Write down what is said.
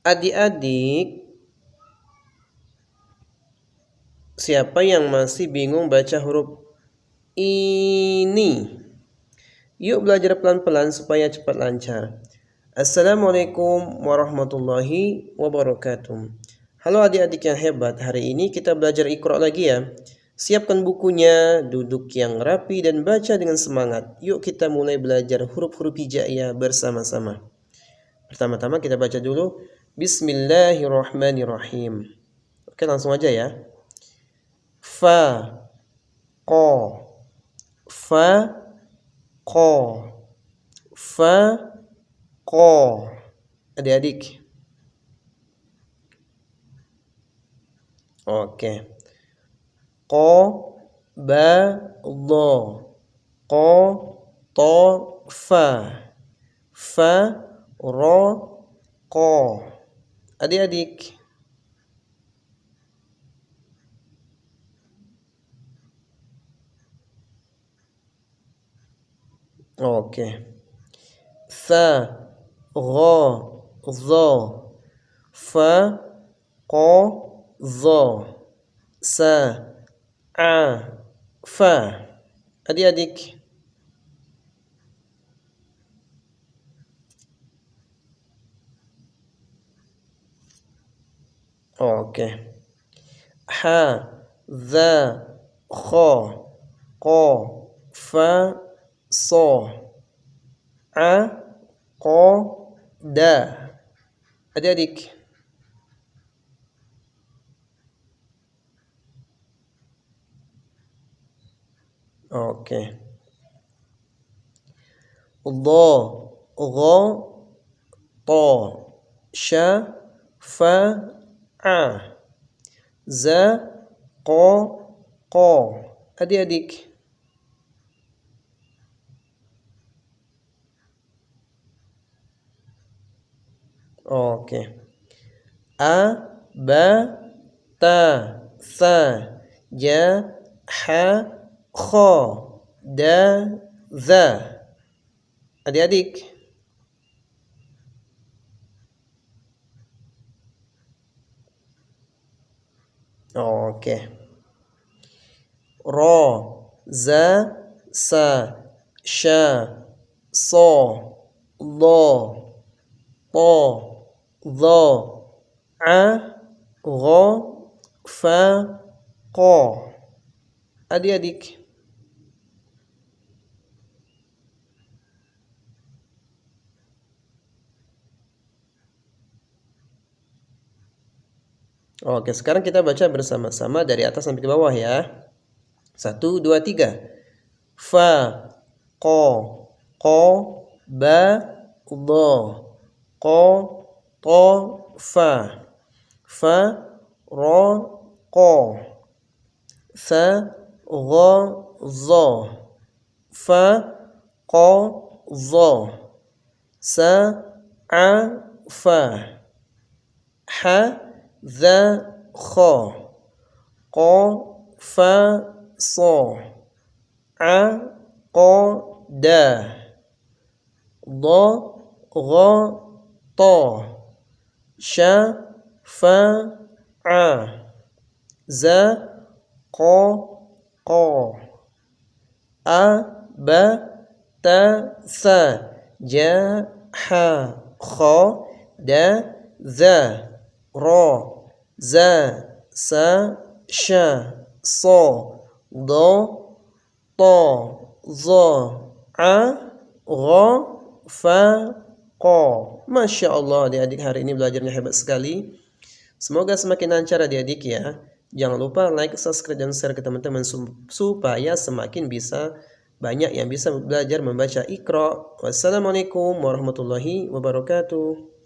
Adik-adik, siapa yang masih bingung baca huruf ini? Yuk belajar pelan-pelan supaya cepat lancar. Assalamualaikum warahmatullahi wabarakatuh. Halo adik-adik yang hebat, hari ini kita belajar Iqra lagi ya. Siapkan bukunya, duduk yang rapi dan baca dengan semangat. Yuk kita mulai belajar huruf-huruf hijaiyah bersama-sama. Pertama-tama kita baca dulu Bismillahirrahmanirrahim. Oke, langsung aja ya. Fa, ko, fa, ko, fa, ko. Adik-adik. Oke. Ko, ba, do. Ko, to, fa. Fa, ro, ko. Adik-adik. Oke. Fa, ro, zo. Fa, ko, zo. Sa, a, fa. Adik-adik. Oke. Ha, za, kho, ko, fa, so. A, ko, da. Adik-adik. Oke. Do, go, to. Sha, fa, a. Za, ko. Adik-adik. Oke. A, ba, ta, sa, ja, ha, kho, da, za. Adik-adik. Oke. Ro, za, sa, sha, so, lo, to, zo, a, ro, fa, ko. Adik-adik. Oke, sekarang kita baca bersama-sama dari atas sampai ke bawah ya. 1, 2, 3. Fa, ko, ba, do. Ko, to, fa. Fa, ro, ko. Fa, go, zo. Fa, ko, zo. Sa, a, fa. Ha, za, kho. Ko, fa, so. A, ko, da. Do, go, to. Sha, fa, a. Za, ko. A, ba, ta, sa. Ja, ha, kho, da, za. Ro, za, sa, sha, so, do, to, zo, a, ro, fa, ko. Masya Allah, adik-adik hari ini belajarnya hebat sekali. Semoga semakin lancar adik-adik ya. Jangan lupa like, subscribe, dan share ke teman-teman supaya semakin bisa banyak yang bisa belajar membaca Iqra. Wassalamualaikum warahmatullahi wabarakatuh.